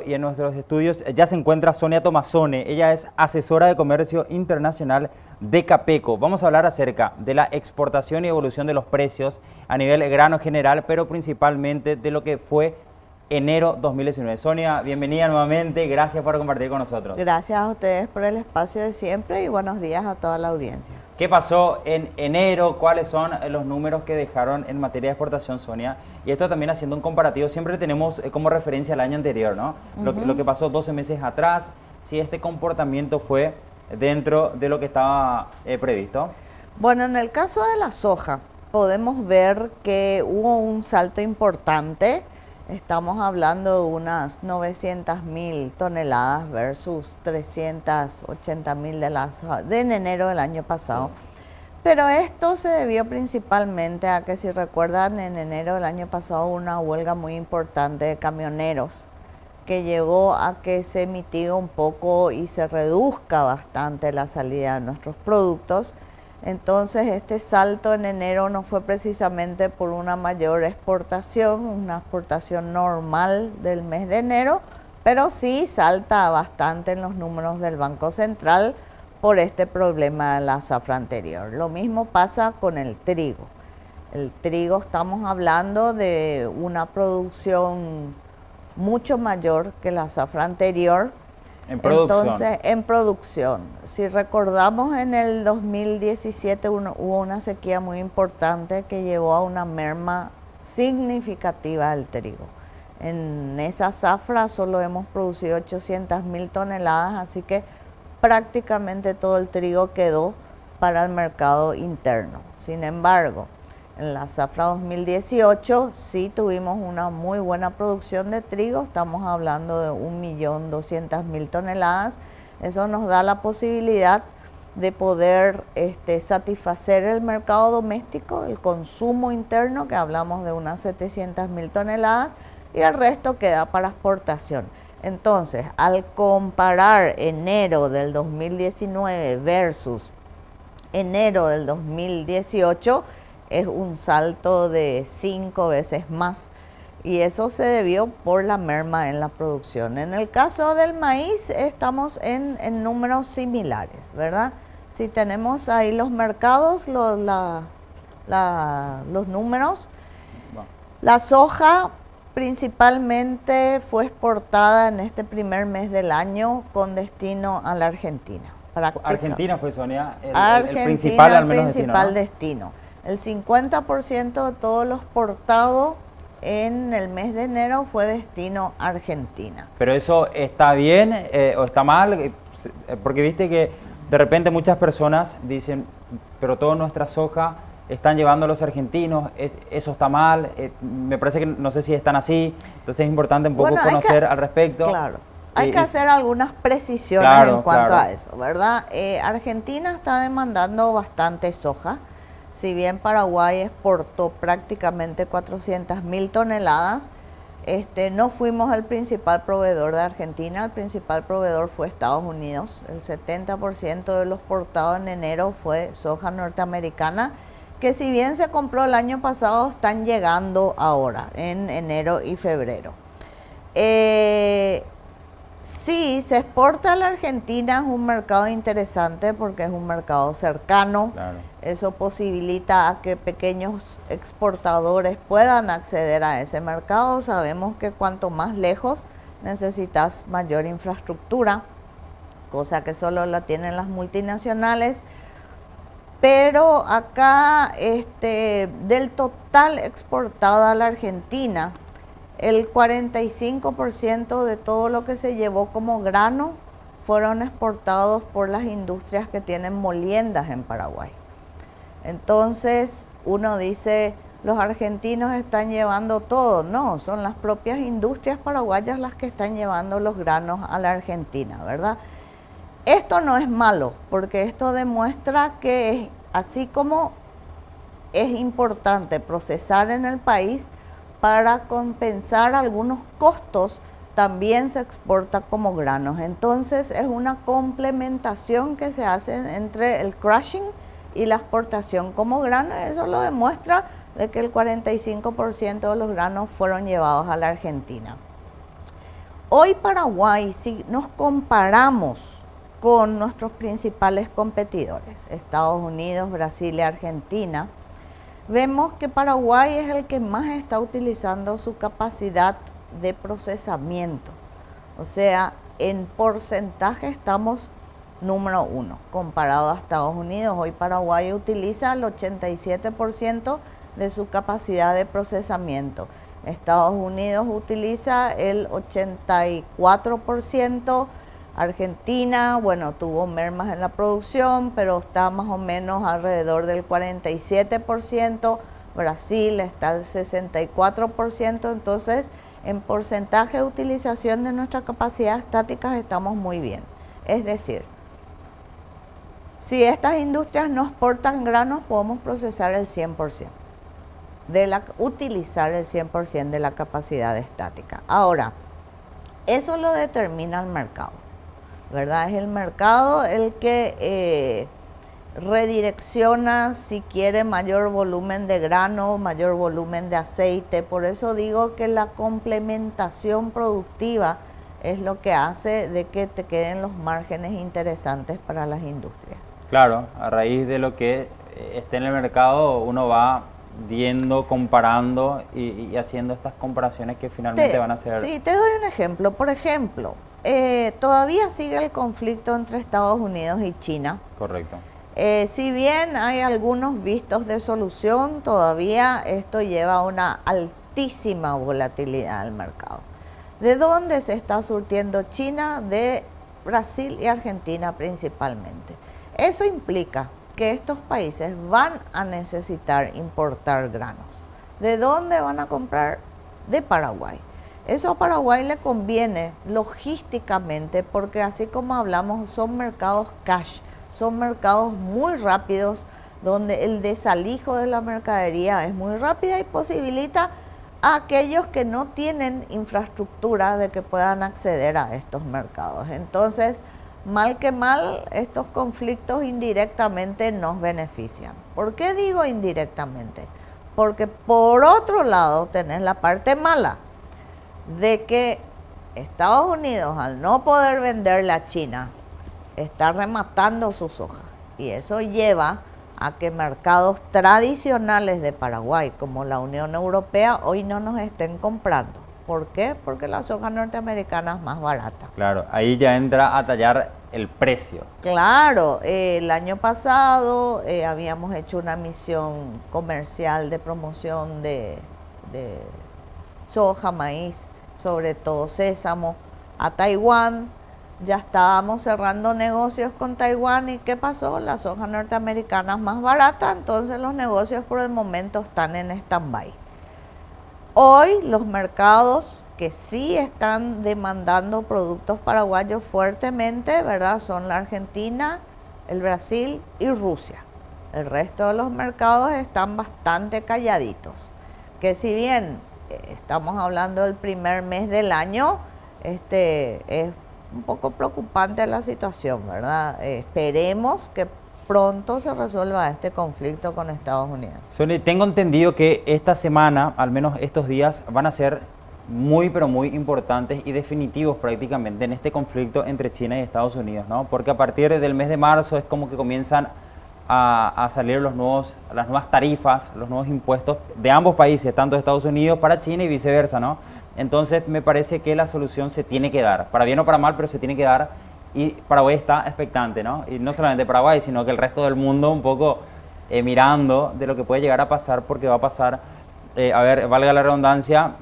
Y en nuestros estudios ya se encuentra Sonia Tomazone. Ella es asesora de comercio internacional de Capeco. Vamos a hablar acerca de la exportación y evolución de los precios a nivel grano general, pero principalmente de lo que fue enero 2019. Sonia, bienvenida nuevamente. Gracias por compartir con nosotros. Gracias a ustedes por el espacio de siempre y buenos días a toda la audiencia. ¿Qué pasó en enero? ¿Cuáles son los números que dejaron en materia de exportación, Sonia? Y esto también haciendo un comparativo, siempre tenemos como referencia el año anterior, ¿no? Lo que pasó 12 meses atrás, si este comportamiento fue dentro de lo que estaba previsto. Bueno, en el caso de la soja, podemos ver que hubo un salto importante. Estamos hablando de unas 900.000 toneladas versus 380.000 de en enero del año pasado. Pero esto se debió principalmente a que, si recuerdan, en enero del año pasado hubo una huelga muy importante de camioneros que llevó a que se mitigue un poco y se reduzca bastante la salida de nuestros productos. Entonces este salto en enero no fue precisamente por una mayor exportación, una exportación normal del mes de enero, pero sí salta bastante en los números del Banco Central por este problema de la zafra anterior. Lo mismo pasa con el trigo. El trigo, estamos hablando de una producción mucho mayor que la zafra anterior. En producción. Entonces, en producción, si recordamos, en el 2017 hubo una sequía muy importante que llevó a una merma significativa del trigo. En esa zafra solo hemos producido 800.000 toneladas, así que prácticamente todo el trigo quedó para el mercado interno. Sin embargo, en la zafra 2018 sí tuvimos una muy buena producción de trigo, estamos hablando de 1.200.000 toneladas. Eso nos da la posibilidad de poder satisfacer el mercado doméstico, el consumo interno, que hablamos de unas 700.000 toneladas, y el resto queda para exportación. Entonces, al comparar enero del 2019 versus enero del 2018, es un salto de 5 veces más, y eso se debió por la merma en la producción. En el caso del maíz estamos en números similares, ¿verdad? Si tenemos ahí los mercados, los números, la soja principalmente fue exportada en este primer mes del año con destino a la Argentina. Argentina fue, Sonia, el principal, al menos destino. El 50% de todo lo exportado en el mes de enero fue destino a Argentina. ¿Pero eso está bien o está mal? Porque viste que de repente muchas personas dicen, pero toda nuestra soja están llevando a los argentinos, eso está mal. Me parece que no sé si están así, entonces es importante un poco conocer al respecto. Claro. Hay que hacer algunas precisiones en cuanto a eso, ¿verdad? Argentina está demandando bastante soja. Si bien Paraguay exportó prácticamente 400.000 toneladas, no fuimos el principal proveedor de Argentina. El principal proveedor fue Estados Unidos. El 70% de los exportados en enero fue soja norteamericana, que si bien se compró el año pasado, están llegando ahora, en enero y febrero. Sí, se exporta a la Argentina, es un mercado interesante porque es un mercado cercano. Claro. Eso posibilita a que pequeños exportadores puedan acceder a ese mercado. Sabemos que cuanto más lejos necesitas mayor infraestructura, cosa que solo la tienen las multinacionales. Pero acá, del total exportado a la Argentina, el 45% de todo lo que se llevó como grano fueron exportados por las industrias que tienen moliendas en Paraguay. Entonces uno dice, los argentinos están llevando todo. No, son las propias industrias paraguayas las que están llevando los granos a la Argentina, ¿verdad? Esto no es malo, porque esto demuestra que así como es importante procesar en el país, para compensar algunos costos, también se exporta como granos. Entonces es una complementación que se hace entre el crushing y la exportación como grano. Eso lo demuestra de que el 45% de los granos fueron llevados a la Argentina. Hoy Paraguay, si nos comparamos con nuestros principales competidores, Estados Unidos, Brasil y Argentina, vemos que Paraguay es el que más está utilizando su capacidad de procesamiento. O sea, en porcentaje estamos número 1 comparado a Estados Unidos. Hoy Paraguay utiliza el 87% de su capacidad de procesamiento. Estados Unidos utiliza el 84%. Argentina, bueno, tuvo mermas en la producción, pero está más o menos alrededor del 47%. Brasil está al 64%. Entonces, en porcentaje de utilización de nuestra capacidad estática estamos muy bien. Es decir, si estas industrias nos exportan granos, podemos procesar el 100%, utilizar el 100% de la capacidad estática. Ahora, eso lo determina el mercado, ¿verdad? Es el mercado el que redirecciona si quiere mayor volumen de grano, mayor volumen de aceite. Por eso digo que la complementación productiva es lo que hace de que te queden los márgenes interesantes para las industrias. Claro, a raíz de lo que esté en el mercado, uno va viendo, comparando y haciendo estas comparaciones que finalmente van a ser... Sí, te doy un ejemplo. Por ejemplo, todavía sigue el conflicto entre Estados Unidos y China. Correcto. Si bien hay algunos vistos de solución, todavía esto lleva a una altísima volatilidad al mercado. ¿De dónde se está surtiendo China? De Brasil y Argentina principalmente. Eso implica que estos países van a necesitar importar granos. ¿De dónde van a comprar? De Paraguay. Eso a Paraguay le conviene logísticamente porque así como hablamos son mercados cash, son mercados muy rápidos donde el desalijo de la mercadería es muy rápida y posibilita a aquellos que no tienen infraestructura de que puedan acceder a estos mercados. Entonces, mal que mal, estos conflictos indirectamente nos benefician. ¿Por qué digo indirectamente? Porque por otro lado tenés la parte mala de que Estados Unidos, al no poder venderle a China, está rematando su soja. Y eso lleva a que mercados tradicionales de Paraguay, como la Unión Europea, hoy no nos estén comprando. ¿Por qué? Porque la soja norteamericana es más barata. Claro, ahí ya entra a tallar el precio. Claro, el año pasado habíamos hecho una misión comercial de promoción de soja, maíz, sobre todo sésamo, a Taiwán. Ya estábamos cerrando negocios con Taiwán y ¿qué pasó? La soja norteamericana es más barata, entonces los negocios por el momento están en stand-by. Hoy los mercados que sí están demandando productos paraguayos fuertemente, ¿verdad? Son la Argentina, el Brasil y Rusia. El resto de los mercados están bastante calladitos. Que si bien estamos hablando del primer mes del año, es un poco preocupante la situación, ¿verdad? Esperemos que pronto se resuelva este conflicto con Estados Unidos. Sonia, tengo entendido que esta semana, al menos estos días, van a ser muy, pero muy importantes y definitivos prácticamente en este conflicto entre China y Estados Unidos, ¿no? Porque a partir del mes de marzo es como que comienzan a salir las nuevas tarifas, los nuevos impuestos de ambos países, tanto de Estados Unidos para China y viceversa, ¿no? Entonces me parece que la solución se tiene que dar, para bien o para mal, pero se tiene que dar y Paraguay está expectante, ¿no? Y no solamente Paraguay, sino que el resto del mundo un poco mirando de lo que puede llegar a pasar, porque va a pasar, a ver, valga la redundancia,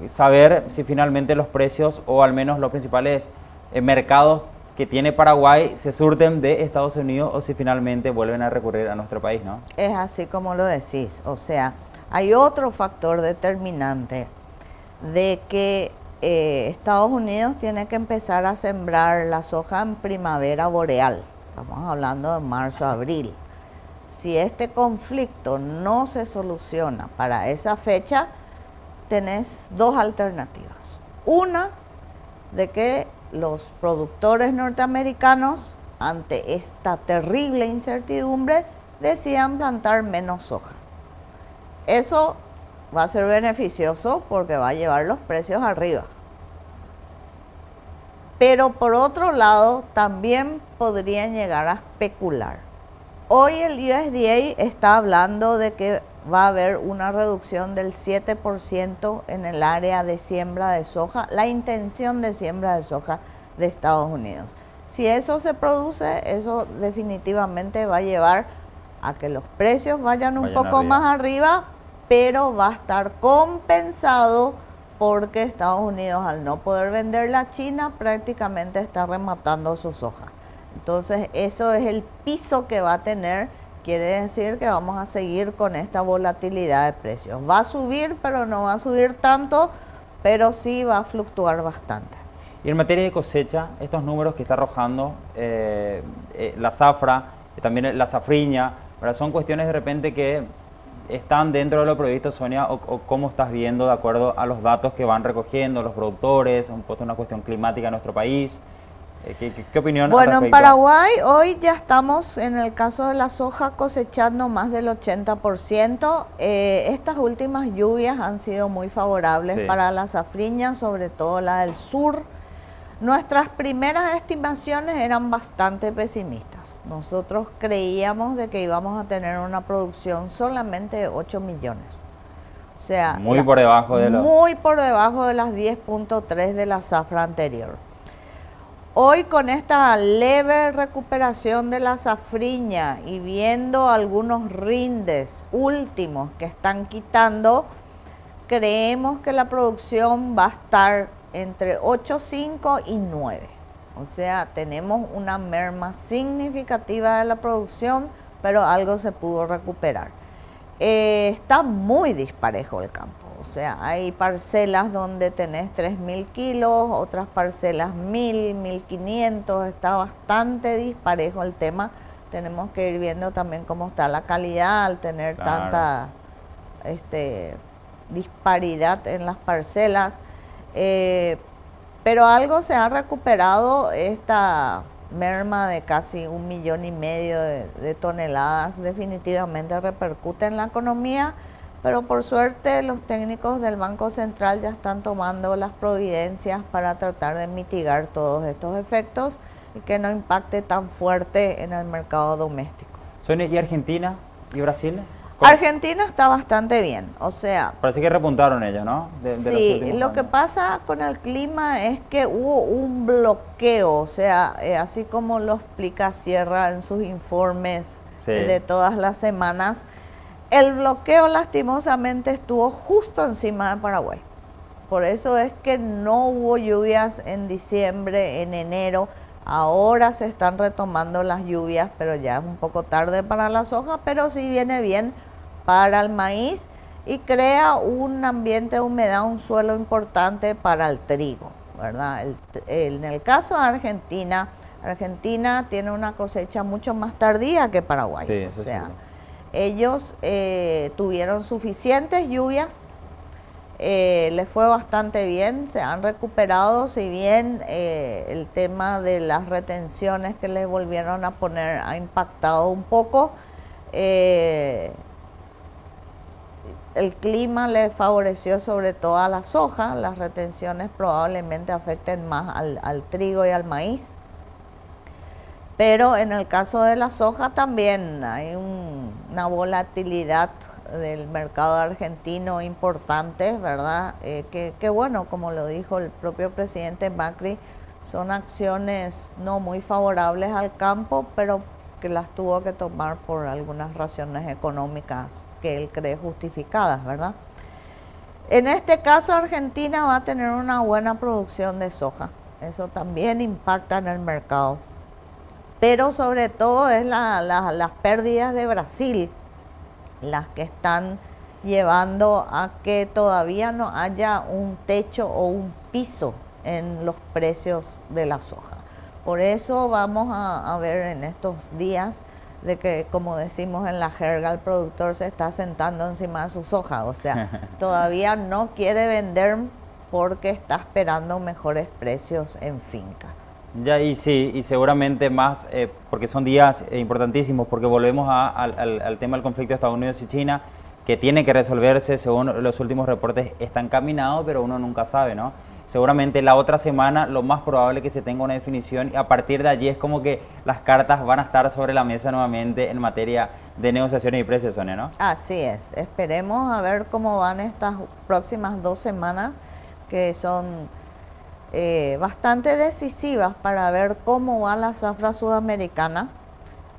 saber si finalmente los precios o al menos los principales mercados que tiene Paraguay se surten de Estados Unidos o si finalmente vuelven a recurrir a nuestro país, ¿no? Es así como lo decís, o sea, hay otro factor determinante de que Estados Unidos tiene que empezar a sembrar la soja en primavera boreal, estamos hablando de marzo, abril. Si este conflicto no se soluciona para esa fecha, tenés dos alternativas. Una, de que los productores norteamericanos, ante esta terrible incertidumbre, decidan plantar menos soja. Eso va a ser beneficioso porque va a llevar los precios arriba. pero por otro lado también podrían llegar a especular. Hoy el USDA está hablando de que va a haber una reducción del 7% en el área de siembra de soja, la intención de siembra de soja de Estados Unidos. Si eso se produce, eso definitivamente va a llevar a que los precios vayan un poco más arriba, pero va a estar compensado porque Estados Unidos, al no poder venderla a China, prácticamente está rematando su soja. Entonces eso es el piso que va a tener, quiere decir que vamos a seguir con esta volatilidad de precios. Va a subir, pero no va a subir tanto, pero sí va a fluctuar bastante. Y en materia de cosecha, estos números que está arrojando la zafra, también la safriña, ¿verdad? Son cuestiones de repente que están dentro de lo previsto, Sonia, o cómo estás viendo de acuerdo a los datos que van recogiendo los productores, un poco una cuestión climática en nuestro país. ¿Qué opinión? Bueno, en Paraguay hoy ya estamos, en el caso de la soja, cosechando más del 80%. Estas últimas lluvias han sido muy favorables para la safriña, sobre todo la del sur. Nuestras primeras estimaciones eran bastante pesimistas. Nosotros creíamos de que íbamos a tener una producción solamente de 8 millones. O sea, muy por debajo de las 10.3 de la zafra anterior. Hoy, con esta leve recuperación de la safriña y viendo algunos rindes últimos que están quitando, creemos que la producción va a estar entre 8,5 y 9. O sea, tenemos una merma significativa de la producción, pero algo se pudo recuperar. Está muy disparejo el campo. O sea, hay parcelas donde tenés 3.000 kilos, otras parcelas 1.000, 1.500, está bastante disparejo el tema. Tenemos que ir viendo también cómo está la calidad al tener tanta disparidad en las parcelas. Pero algo se ha recuperado, esta merma de casi 1,5 millones de toneladas definitivamente repercute en la economía. Pero por suerte los técnicos del Banco Central ya están tomando las providencias para tratar de mitigar todos estos efectos y que no impacte tan fuerte en el mercado doméstico. Sonia, ¿y Argentina y Brasil? ¿Cómo? Argentina está bastante bien, o sea... Parece que repuntaron ellos, ¿no? Sí, lo que pasa con el clima es que hubo un bloqueo, o sea, así como lo explica Sierra en sus informes de todas las semanas. El bloqueo lastimosamente estuvo justo encima de Paraguay. Por eso es que no hubo lluvias en diciembre, en enero. Ahora se están retomando las lluvias, pero ya es un poco tarde para la soja, pero sí viene bien para el maíz y crea un ambiente de humedad, un suelo importante para el trigo, ¿verdad? En el caso de Argentina, Argentina tiene una cosecha mucho más tardía que Paraguay. Sí, o sea, ellos tuvieron suficientes lluvias, les fue bastante bien, se han recuperado, si bien el tema de las retenciones que les volvieron a poner ha impactado un poco. El clima le favoreció sobre todo a la soja, las retenciones probablemente afecten más al trigo y al maíz. Pero en el caso de la soja también hay una volatilidad del mercado argentino importante, ¿verdad? Que bueno, como lo dijo el propio presidente Macri, son acciones no muy favorables al campo, pero que las tuvo que tomar por algunas razones económicas que él cree justificadas, ¿verdad? En este caso, Argentina va a tener una buena producción de soja. Eso también impacta en el mercado. Pero sobre todo es las pérdidas de Brasil las que están llevando a que todavía no haya un techo o un piso en los precios de la soja. Por eso vamos a ver en estos días de que, como decimos en la jerga, el productor se está sentando encima de su soja. O sea, todavía no quiere vender porque está esperando mejores precios en finca. Ya, y sí, y seguramente más, porque son días importantísimos, porque volvemos al tema del conflicto de Estados Unidos y China, que tiene que resolverse, según los últimos reportes, está encaminado, pero uno nunca sabe, ¿no? seguramente la otra semana lo más probable es que se tenga una definición y a partir de allí es como que las cartas van a estar sobre la mesa nuevamente en materia de negociaciones y precios, Sonia, ¿no? Así es, esperemos a ver cómo van estas próximas 2 semanas, que son bastante decisivas para ver cómo va la zafra sudamericana,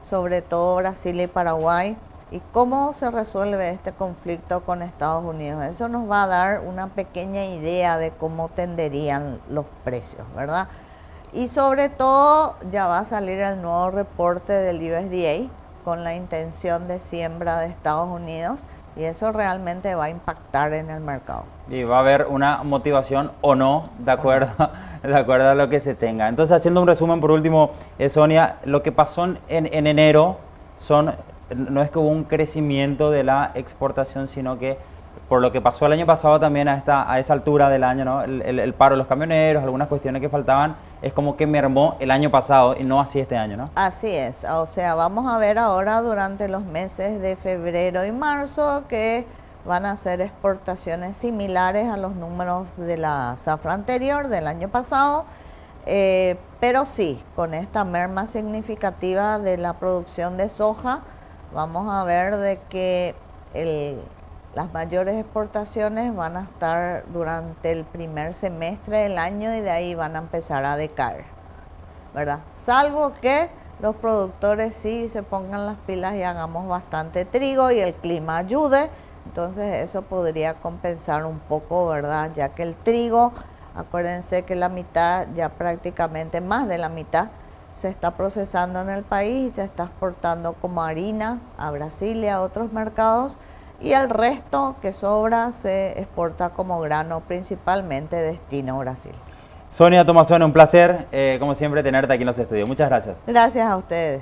sobre todo Brasil y Paraguay, y cómo se resuelve este conflicto con Estados Unidos. Eso nos va a dar una pequeña idea de cómo tenderían los precios, ¿verdad? Y sobre todo ya va a salir el nuevo reporte del USDA con la intención de siembra de Estados Unidos, y eso realmente va a impactar en el mercado. Y va a haber una motivación o no, de acuerdo a lo que se tenga. Entonces, haciendo un resumen por último, Sonia, lo que pasó en enero no es que hubo un crecimiento de la exportación, sino que por lo que pasó el año pasado también a esa altura del año, ¿no? El paro de los camioneros, algunas cuestiones que faltaban, es como que mermó el año pasado y no así este año, ¿no? Así es, o sea, vamos a ver ahora durante los meses de febrero y marzo que van a ser exportaciones similares a los números de la zafra anterior del año pasado, pero sí, con esta merma significativa de la producción de soja, vamos a ver de que las mayores exportaciones van a estar durante el primer semestre del año y de ahí van a empezar a decaer, ¿verdad? Salvo que los productores sí se pongan las pilas y hagamos bastante trigo y el clima ayude, entonces eso podría compensar un poco, ¿verdad? Ya que el trigo, acuérdense que la mitad, ya prácticamente más de la mitad, se está procesando en el país y se está exportando como harina a Brasil y a otros mercados, y el resto que sobra se exporta como grano, principalmente destino Brasil. Sonia Tomazoni, un placer, como siempre, tenerte aquí en los estudios. Muchas gracias. Gracias a ustedes.